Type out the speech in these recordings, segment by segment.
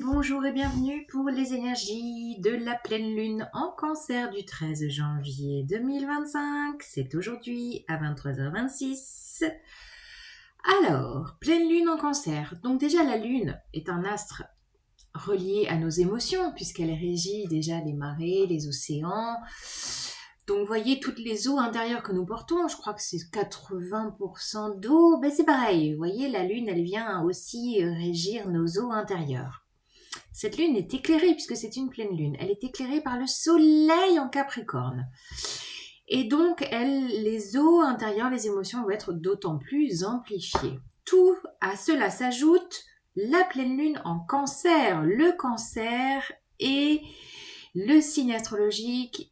bonjour et bienvenue pour les énergies de la pleine lune en cancer du 13 janvier 2025. C'est aujourd'hui à 23h26. Alors, pleine lune en cancer. Donc déjà la lune est un astre relié à nos émotions puisqu'elle régit déjà les marées, les océans. Donc, vous voyez, toutes les eaux intérieures que nous portons, je crois que c'est 80% d'eau, c'est pareil. Vous voyez, la Lune, elle vient aussi régir nos eaux intérieures. Cette Lune est éclairée, puisque c'est une pleine Lune, elle est éclairée par le Soleil en Capricorne. Et donc, les eaux intérieures, les émotions vont être d'autant plus amplifiées. Tout à cela s'ajoute la pleine Lune en Cancer. Le Cancer est le signe astrologique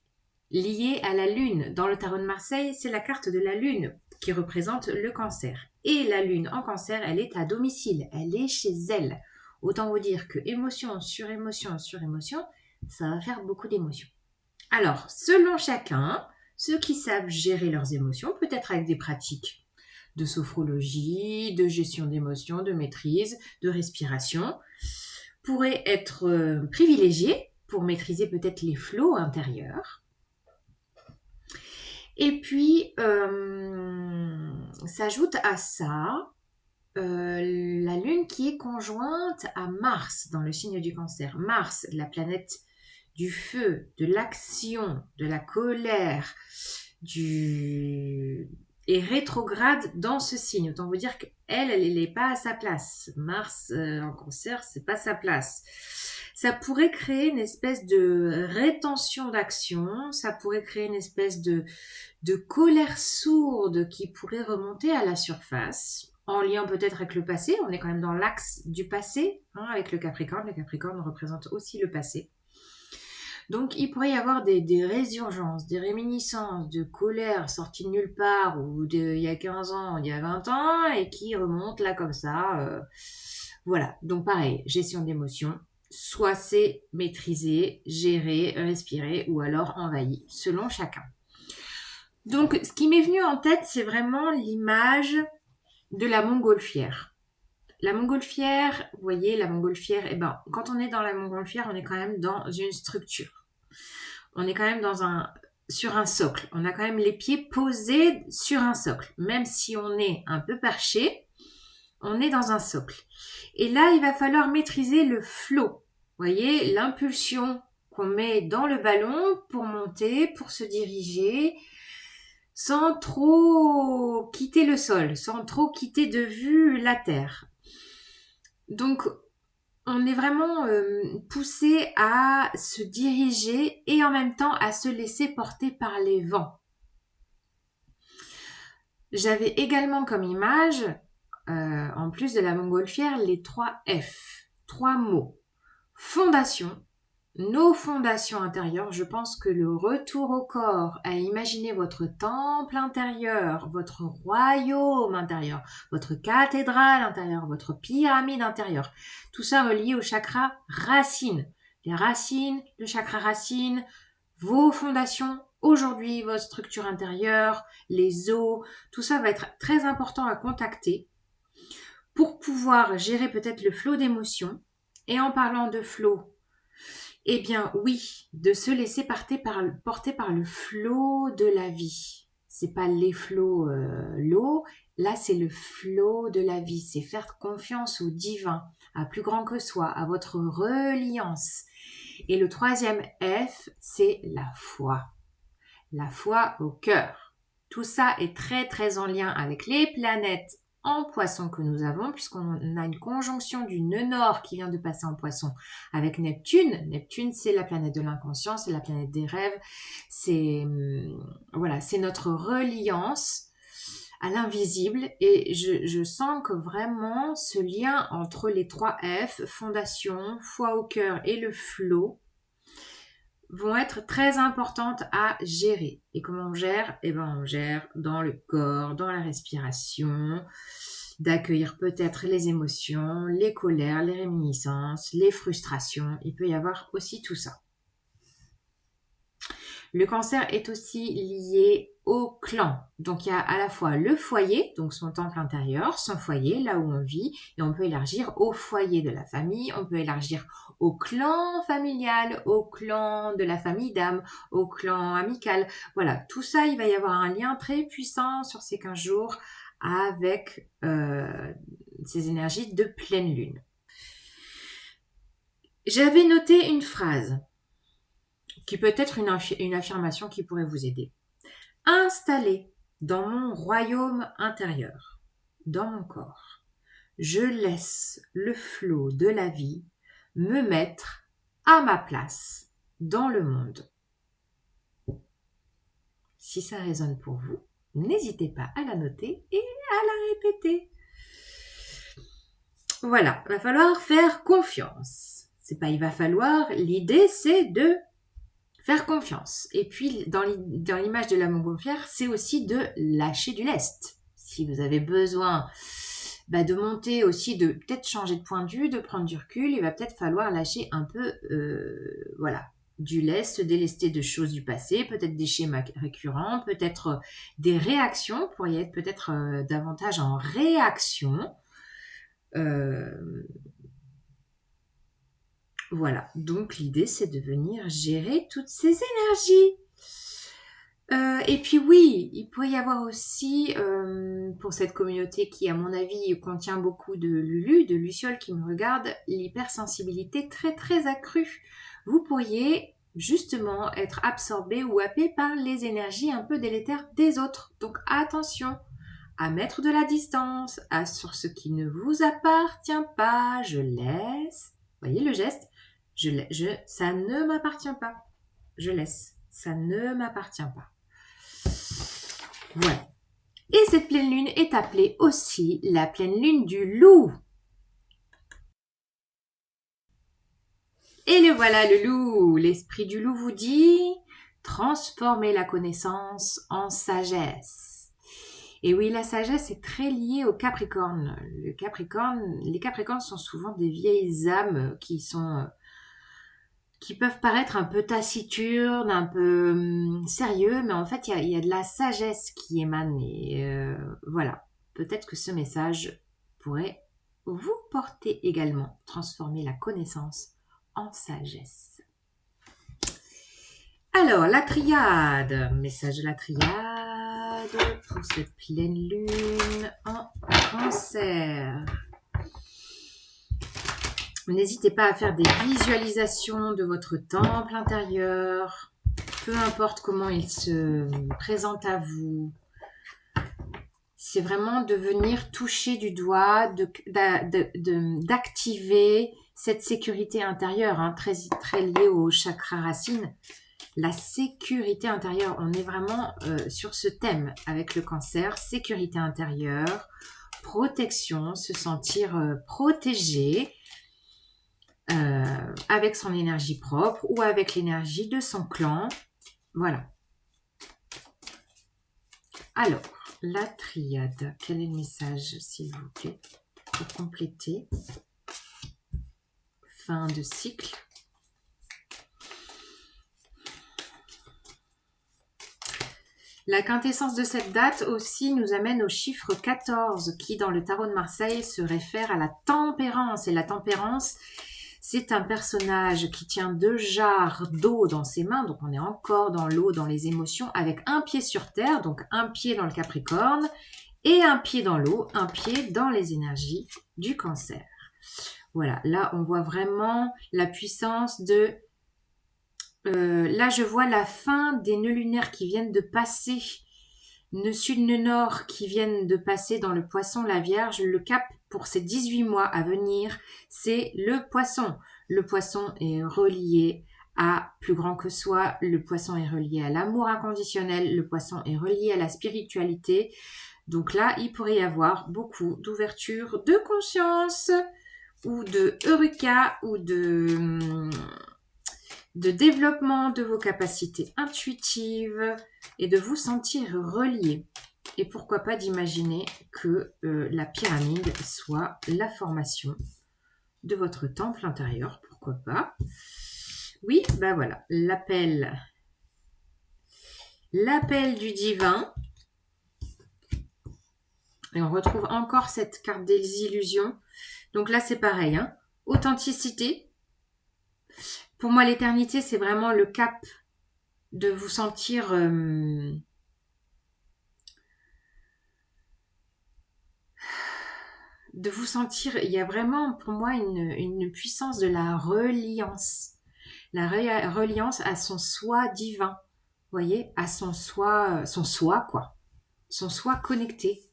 lié à la Lune. Dans le tarot de Marseille, c'est la carte de la Lune qui représente le cancer. Et la Lune en cancer, elle est à domicile, elle est chez elle. Autant vous dire que émotion sur émotion sur émotion, ça va faire beaucoup d'émotions. Alors, selon chacun, ceux qui savent gérer leurs émotions, peut-être avec des pratiques de sophrologie, de gestion d'émotions, de maîtrise, de respiration, pourraient être privilégiés pour maîtriser peut-être les flots intérieurs. Et puis, s'ajoute à ça la Lune qui est conjointe à Mars dans le signe du cancer. Mars, la planète du feu, de l'action, de la colère, est rétrograde dans ce signe. Autant vous dire qu'elle n'est pas à sa place. Mars en cancer, c'est pas sa place. Ça pourrait créer une espèce de rétention d'action, ça pourrait créer une espèce de colère sourde qui pourrait remonter à la surface, en lien peut-être avec le passé. On est quand même dans l'axe du passé, avec le Capricorne. Le Capricorne représente aussi le passé. Donc, il pourrait y avoir des résurgences, des réminiscences de colère sorties de nulle part, ou il y a 15 ans, il y a 20 ans, et qui remontent là comme ça. Voilà, donc pareil, gestion d'émotions. Soit c'est maîtrisé, géré, respiré, ou alors envahi, selon chacun. Donc, ce qui m'est venu en tête, c'est vraiment l'image de la montgolfière. La montgolfière, vous voyez, la montgolfière, quand on est dans la montgolfière, on est quand même dans une structure. On est quand même sur un socle. On a quand même les pieds posés sur un socle. Même si on est un peu perché, on est dans un socle. Et là, il va falloir maîtriser le flot. Vous voyez, l'impulsion qu'on met dans le ballon pour monter, pour se diriger, sans trop quitter le sol, sans trop quitter de vue la terre. Donc, on est vraiment poussé à se diriger et en même temps à se laisser porter par les vents. J'avais également comme image, en plus de la montgolfière, les 3 F, 3 mots. Fondation, nos fondations intérieures. Je pense que le retour au corps, à imaginer votre temple intérieur, votre royaume intérieur, votre cathédrale intérieure, votre pyramide intérieure, tout ça relié au chakra racine. Les racines, le chakra racine, vos fondations, aujourd'hui votre structure intérieure, les os, tout ça va être très important à contacter pour pouvoir gérer peut-être le flot d'émotions. Et en parlant de flot, eh bien oui, de se laisser porter par le flot de la vie. C'est pas les flots, l'eau, là c'est le flot de la vie. C'est faire confiance au divin, à plus grand que soi, à votre reliance. Et le 3e F, c'est la foi. La foi au cœur. Tout ça est très très en lien avec les planètes en poisson que nous avons, puisqu'on a une conjonction du nœud nord qui vient de passer en poisson avec Neptune. Neptune, c'est la planète de l'inconscient, c'est la planète des rêves, c'est notre reliance à l'invisible. Et je sens que vraiment ce lien entre les 3 F, fondation, foi au cœur et le flot, vont être très importantes à gérer. Et comment on gère ? On gère dans le corps, dans la respiration, d'accueillir peut-être les émotions, les colères, les réminiscences, les frustrations. Il peut y avoir aussi tout ça. Le cancer est aussi lié au clan. Donc, il y a à la fois le foyer, donc son temple intérieur, son foyer, là où on vit, et on peut élargir au foyer de la famille, on peut élargir au clan familial, au clan de la famille d'âme, au clan amical. Voilà, tout ça, il va y avoir un lien très puissant sur ces 15 jours avec ces énergies de pleine lune. J'avais noté une phrase qui peut être une affirmation qui pourrait vous aider. Installé dans mon royaume intérieur, dans mon corps, je laisse le flot de la vie me mettre à ma place dans le monde. Si ça résonne pour vous, n'hésitez pas à la noter et à la répéter. Voilà, il va falloir faire confiance. C'est pas il va falloir, l'idée c'est de faire confiance. Et puis, dans l'image de la montgolfière, c'est aussi de lâcher du lest. Si vous avez besoin de monter aussi, de peut-être changer de point de vue, de prendre du recul, il va peut-être falloir lâcher un peu, du lest, se délester de choses du passé, peut-être des schémas récurrents, peut-être des réactions, vous pourriez être peut-être davantage en réaction. Voilà, donc l'idée c'est de venir gérer toutes ces énergies. Et puis oui, il pourrait y avoir aussi, pour cette communauté qui à mon avis contient beaucoup de Lulu, de Lucioles qui me regardent, l'hypersensibilité très très accrue. Vous pourriez justement être absorbé ou happé par les énergies un peu délétères des autres. Donc attention à mettre de la distance sur ce qui ne vous appartient pas. Je laisse. Voyez le geste? Ça ne m'appartient pas. Je laisse. Ça ne m'appartient pas. Voilà. Et cette pleine lune est appelée aussi la pleine lune du loup. Et le voilà le loup. L'esprit du loup vous dit transformez la connaissance en sagesse. Et oui, la sagesse est très liée au Capricorne. Les Capricornes sont souvent des vieilles âmes qui peuvent paraître un peu taciturnes, un peu sérieux, mais en fait, il y a de la sagesse qui émane. Et voilà, peut-être que ce message pourrait vous porter également, transformer la connaissance en sagesse. Alors, la triade, message de la triade pour cette pleine lune en Cancer. N'hésitez pas à faire des visualisations de votre temple intérieur, peu importe comment il se présente à vous. C'est vraiment de venir toucher du doigt, d'activer cette sécurité intérieure, très, très liée au chakra racine. La sécurité intérieure, on est vraiment sur ce thème avec le Cancer, sécurité intérieure, protection, se sentir protégé, avec son énergie propre ou avec l'énergie de son clan. Voilà. Alors, la triade. Quel est le message, s'il vous plaît, pour compléter? Fin de cycle. La quintessence de cette date aussi nous amène au chiffre 14 qui, dans le tarot de Marseille, se réfère à la tempérance. Et la tempérance, c'est un personnage qui tient 2 jarres d'eau dans ses mains, donc on est encore dans l'eau, dans les émotions, avec un pied sur terre, donc un pied dans le Capricorne, et un pied dans l'eau, un pied dans les énergies du Cancer. Voilà, là on voit vraiment la puissance de... là je vois la fin des nœuds lunaires qui viennent de passer, nœud sud, nœud nord qui viennent de passer dans le Poisson, la Vierge. Le cap pour ces 18 mois à venir, c'est le Poisson. Le Poisson est relié à plus grand que soi, le Poisson est relié à l'amour inconditionnel, le Poisson est relié à la spiritualité. Donc là, il pourrait y avoir beaucoup d'ouverture de conscience ou de eureka ou de développement de vos capacités intuitives et de vous sentir relié. Et pourquoi pas d'imaginer que la pyramide soit la formation de votre temple intérieur. Pourquoi pas? Oui, voilà. L'appel l'appel du divin. Et on retrouve encore cette carte des illusions. Donc là, c'est pareil. Hein. Authenticité. Pour moi, l'éternité, c'est vraiment le cap de vous sentir... il y a vraiment pour moi une puissance de la reliance. La reliance à son soi divin. Vous voyez, à son soi quoi. Son soi connecté.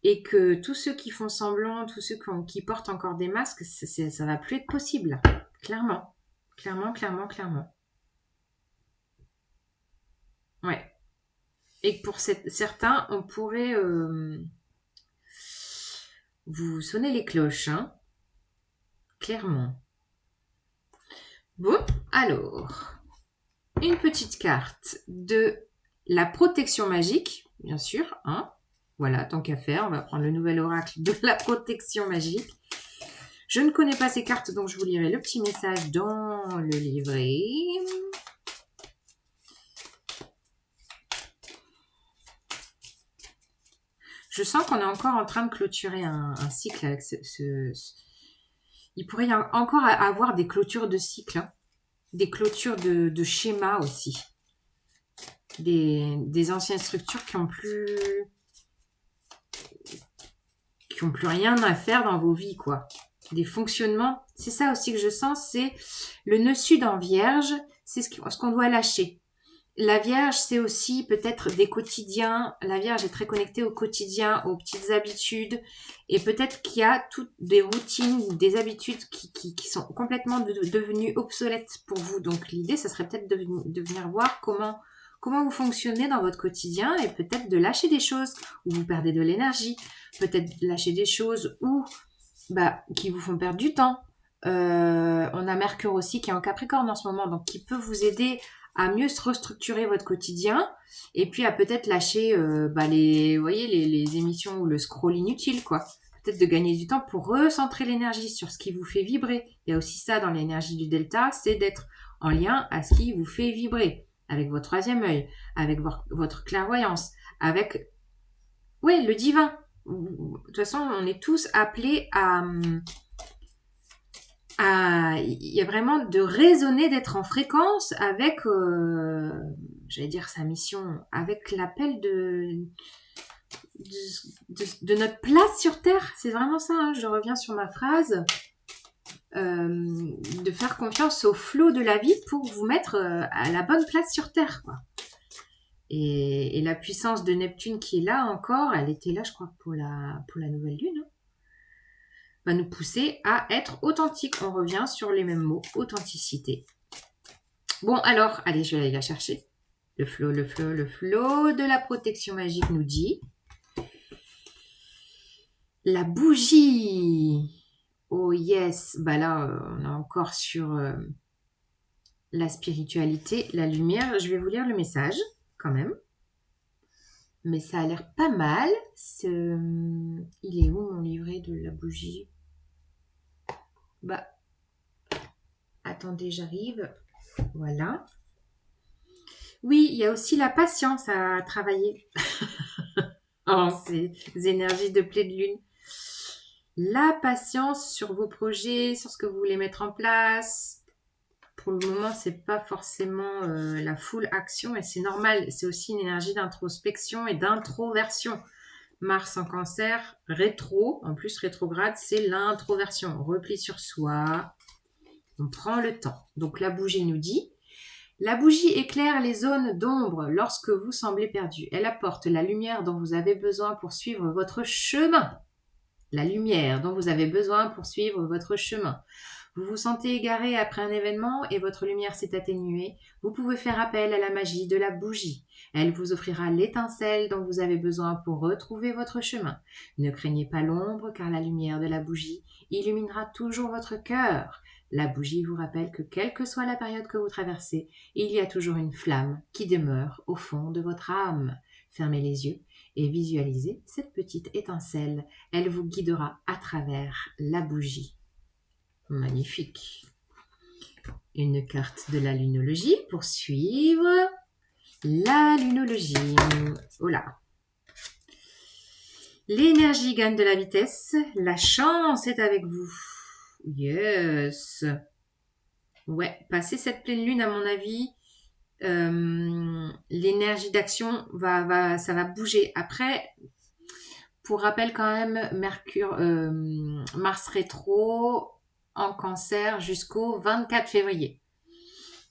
Et que tous ceux qui font semblant, tous ceux qui portent encore des masques, ça va plus être possible. Clairement. Clairement. Ouais. Et que pour certains, on pourrait vous sonner les cloches, hein. Clairement. Bon, alors, une petite carte de la protection magique, bien sûr, hein. Voilà, tant qu'à faire, on va prendre le nouvel oracle de la protection magique. Je ne connais pas ces cartes, donc je vous lirai le petit message dans le livret. Je sens qu'on est encore en train de clôturer un cycle avec Il pourrait y encore avoir des clôtures de cycle, hein. Des clôtures de schémas aussi. Des anciennes structures qui n'ont plus rien à faire dans vos vies, quoi. Des fonctionnements. C'est ça aussi que je sens, c'est le nœud sud en vierge, c'est ce qu'on doit lâcher. La Vierge, c'est aussi peut-être des quotidiens. La Vierge est très connectée au quotidien, aux petites habitudes. Et peut-être qu'il y a toutes des routines, des habitudes qui sont complètement devenues obsolètes pour vous. Donc l'idée, ça serait peut-être de venir voir comment vous fonctionnez dans votre quotidien et peut-être de lâcher des choses où vous perdez de l'énergie. Peut-être lâcher des choses qui vous font perdre du temps. On a Mercure aussi qui est en Capricorne en ce moment, donc qui peut vous aider à mieux se restructurer votre quotidien et puis à peut-être lâcher les émissions ou le scroll inutile, quoi. Peut-être de gagner du temps pour recentrer l'énergie sur ce qui vous fait vibrer. Il y a aussi ça dans l'énergie du delta, c'est d'être en lien à ce qui vous fait vibrer, avec votre troisième œil, avec votre clairvoyance, avec le divin. De toute façon, on est tous appelés il y a vraiment de raisonner, d'être en fréquence avec, j'allais dire sa mission, avec l'appel de notre place sur Terre. C'est vraiment ça, hein, je reviens sur ma phrase. De faire confiance au flot de la vie pour vous mettre à la bonne place sur Terre, quoi. Et la puissance de Neptune qui est là encore, elle était là, je crois, pour la nouvelle lune, hein, va nous pousser à être authentique. On revient sur les mêmes mots, authenticité. Bon, alors, allez, je vais aller la chercher. Le flot de la protection magique nous dit la bougie. Oh yes, là, on est encore sur la spiritualité, la lumière. Je vais vous lire le message, quand même. Mais ça a l'air pas mal. Il est où mon livret de la bougie ? Attendez, j'arrive. Voilà. Oui, il y a aussi la patience à travailler. Oh, ces énergies de pleine lune. La patience sur vos projets, sur ce que vous voulez mettre en place. Pour le moment, c'est pas forcément la full action et c'est normal. C'est aussi une énergie d'introspection et d'introversion. Mars en Cancer, en plus rétrograde, c'est l'introversion. Repli sur soi. On prend le temps. Donc la bougie nous dit la bougie éclaire les zones d'ombre lorsque vous semblez perdu. Elle apporte la lumière dont vous avez besoin pour suivre votre chemin. La lumière dont vous avez besoin pour suivre votre chemin. Vous vous sentez égaré après un événement et votre lumière s'est atténuée. Vous pouvez faire appel à la magie de la bougie. Elle vous offrira l'étincelle dont vous avez besoin pour retrouver votre chemin. Ne craignez pas l'ombre car la lumière de la bougie illuminera toujours votre cœur. La bougie vous rappelle que quelle que soit la période que vous traversez, il y a toujours une flamme qui demeure au fond de votre âme. Fermez les yeux et visualisez cette petite étincelle. Elle vous guidera à travers la bougie. Magnifique. Une carte de la lunologie pour suivre La lunologie. Oh là. L'énergie gagne de la vitesse. La chance est avec vous. Yes. Ouais, passer cette pleine lune, à mon avis, l'énergie d'action ça va bouger. Après, pour rappel quand même, Mars rétro en Cancer jusqu'au 24 février.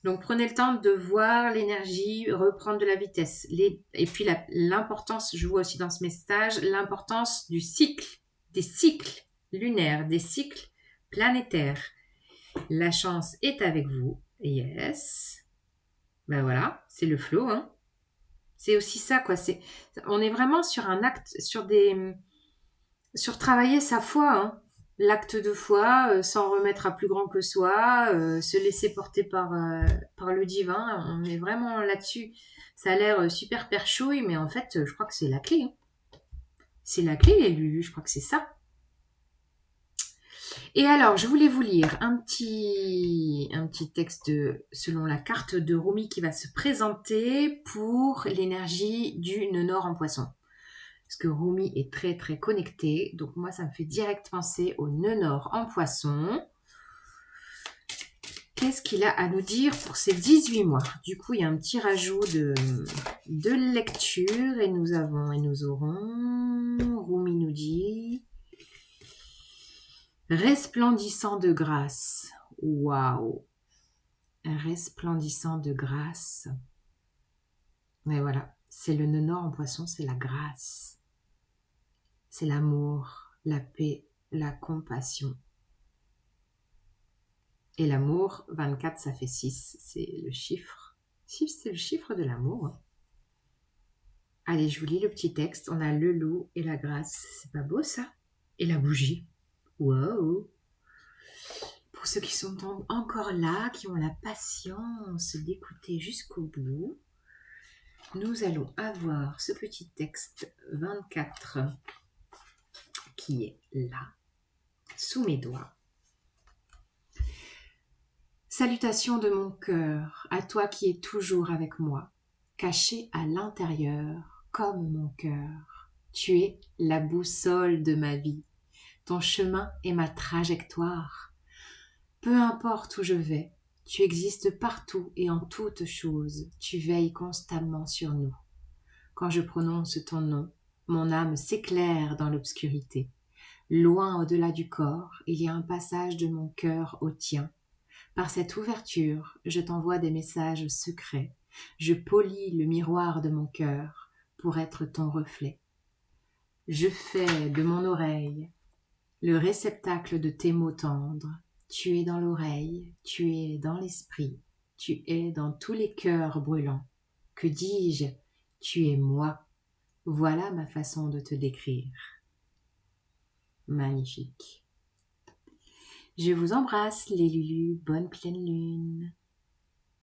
Donc prenez le temps de voir l'énergie reprendre de la vitesse. Et puis l'importance, je vois aussi dans ce message, l'importance du cycle, des cycles lunaires, des cycles planétaires. La chance est avec vous. Yes. Ben voilà, c'est le flow, hein. C'est aussi ça, quoi. On est vraiment sur un acte, sur travailler sa foi, hein. L'acte de foi, s'en remettre à plus grand que soi, se laisser porter par le divin. On est vraiment là-dessus. Ça a l'air super perchouille, mais en fait, je crois que c'est la clé, hein. C'est la clé, les Lulu, je crois que c'est ça. Et alors, je voulais vous lire un petit texte selon la carte de Rumi qui va se présenter pour l'énergie du nœud nord en poisson. Parce que Rumi est très très connecté, donc moi ça me fait direct penser au nœud nord en poisson. Qu'est-ce qu'il a à nous dire pour ces 18 mois? Du coup, il y a un petit rajout de lecture et nous aurons, Rumi nous dit... Resplendissant de grâce. Waouh. Resplendissant de grâce. Mais voilà, c'est le nœud nord en poisson, c'est la grâce. C'est l'amour, la paix, la compassion. Et l'amour, 24, ça fait 6, c'est le chiffre. 6, c'est le chiffre de l'amour. Allez, je vous lis le petit texte. On a le loup et la grâce. C'est pas beau ça? Et la bougie. Waouh. Pour ceux qui sont encore là, qui ont la patience d'écouter jusqu'au bout, nous allons avoir ce petit texte 24 qui est là, sous mes doigts. Salutations de mon cœur, à toi qui es toujours avec moi, caché à l'intérieur comme mon cœur. Tu es la boussole de ma vie, ton chemin est ma trajectoire. Peu importe où je vais, tu existes partout et en toutes choses, tu veilles constamment sur nous. Quand je prononce ton nom, mon âme s'éclaire dans l'obscurité. Loin au-delà du corps, il y a un passage de mon cœur au tien. Par cette ouverture, je t'envoie des messages secrets. Je polis le miroir de mon cœur pour être ton reflet. Je fais de mon oreille le réceptacle de tes mots tendres. Tu es dans l'oreille, tu es dans l'esprit, tu es dans tous les cœurs brûlants. Que dis-je? Tu es moi. Voilà ma façon de te décrire. Magnifique. Je vous embrasse les Lulus, bonne pleine lune.